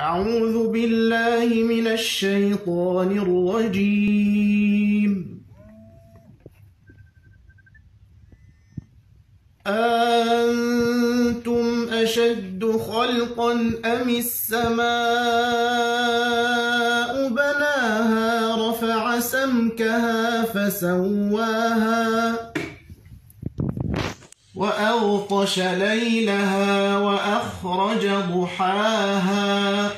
أعوذ بالله من الشيطان الرجيم. أنتم أشد خلقا أم السماء بناها رفع سمكها فسواها وأغطش ليلها وأخرج ضحاها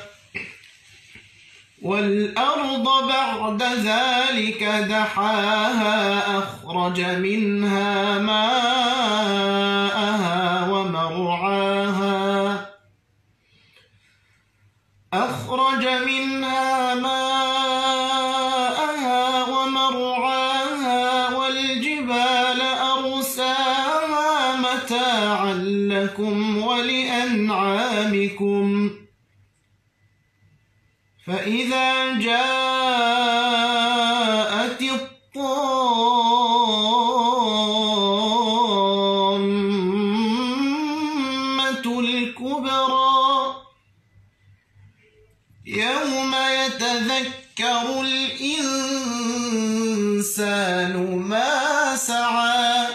والأرض بعد ذلك دحاها أخرج منها ماءها ومرعاها والجبال أرساها متاعا لكم ولأنعامكم فإذا جاءت الطامة الكبرى يوم يتذكر الإنسان ما سعى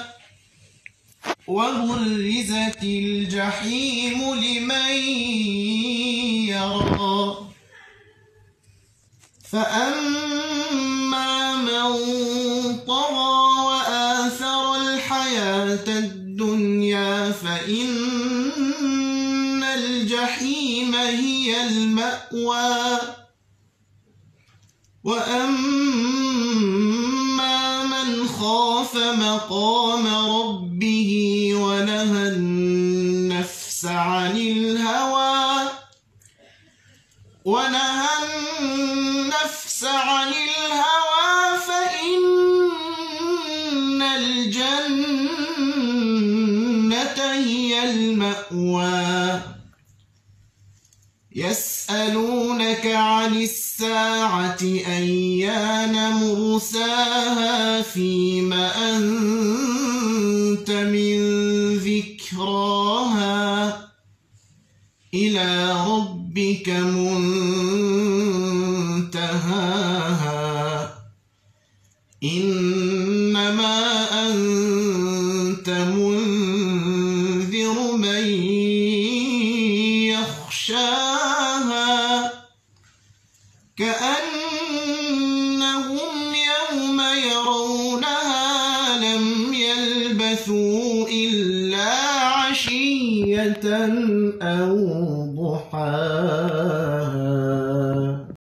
وبرزت الجحيم لمن يرى فأما من طغى وآثر الحياة الدنيا فإن الجحيم هي المأوى وأما من خاف مقام ربه ونهى النفس عن الهوى فإن الجنة هي المأوى يسألونك عن الساعة أيان مرساها فيم أنت من ذكراها إلى ربك منتهاها إنما أنت منذر من يخشاها كأنهم يوم يرونها لم يلبثوا إلا عشية أو ضحاها.